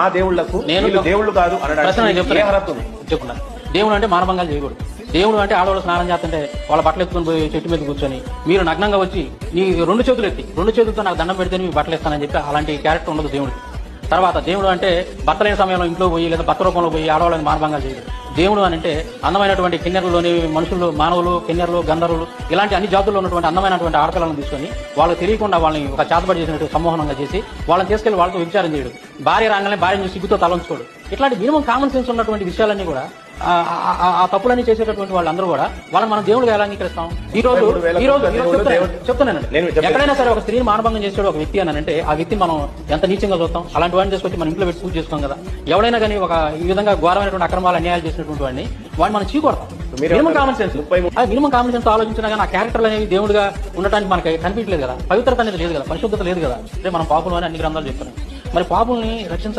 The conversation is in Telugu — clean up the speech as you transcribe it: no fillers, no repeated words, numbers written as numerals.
ఆ దేవుళ్లకు నేను దేవుళ్ళు కాదు చెప్పుకున్నా. దేవుడు అంటే మానభంగాలు చేయకూడదు. దేవుడు అంటే ఆడవాళ్ళు స్నానం చేస్తుంటే వాళ్ళ బట్టలు ఎత్తుకుని పోయి చెట్టు మీద కూర్చొని మీరు నగ్నంగా వచ్చి నీ రెండు చేతులతో నాకు దండం పెడితే మీ బట్టలు ఇస్తానని చెప్పి అలాంటి క్యారెక్టర్ ఉండదు దేవుడికి. తర్వాత దేవుడు అంటే భర్త లేని సమయంలో ఇంట్లో పోయి లేదా భర్త రూపంలో పోయి ఆడవాళ్ళని మానభంగాలు చేయదు. దేవుడు అని అంటే అందమైనటువంటి కిన్నెరలోని మనుషులు, మానవులు, కిన్నెరలు, గంధర్వులు ఇలాంటి అన్ని జాతుల్లో ఉన్నటువంటి అందమైనటువంటి ఆడపిల్లలను తీసుకొని వాళ్ళకి తెలియకుండా వాళ్ళని ఒక చేతబడి చేసినట్టు సమ్మోహనంగా చేసి వాళ్ళని తీసుకెళ్లి వాళ్ళతో విచారం చేయడు. భార్య రాగానే భార్యను సిగ్గుతో తలంచుకోడు. ఇట్లాంటి మినిమం కామన్ సెన్స్ ఉన్నటువంటి విషయాలన్నీ కూడా ఆ తప్పులన్నీ చేసేటటువంటి వాళ్ళందరూ కూడా వాళ్ళని మనం దేవుడుగా ఎలా అంగీకరిస్తాం? ఈ రోజు చెప్తున్నానండి, ఎక్కడైనా సరే ఒక స్త్రీని మానభంగం చేసాడు ఒక వ్యక్తి అని అంటే ఆ వ్యక్తిని మనం ఎంత నీచంగా చూస్తాం. అలాంటి వాడిని తీసుకొచ్చి మన ఇంట్లో పెట్టి పూజ చేసుకోం కదా. ఎవడైనా కానీ ఒక ఈ విధంగా ఘోరమైనటువంటి అక్రమాలు అన్యాయాలు చేసినటువంటి వాడిని మనం చీకొడతాం. మినిమం కామన్ సెన్స్ ఆలోచించినా కానీ ఆ క్యారెక్టర్లు అనేవి దేవుడిగా ఉండటానికి మనకి కనిపించలేదు కదా. పవిత్రత అనేది లేదు కదా, పరిశుద్ధత లేదు కదా. అంటే మనం పాపులు అని అన్ని గ్రంథాలు చెప్తున్నాం. మరి పాపుల్ని రక్షించాలి.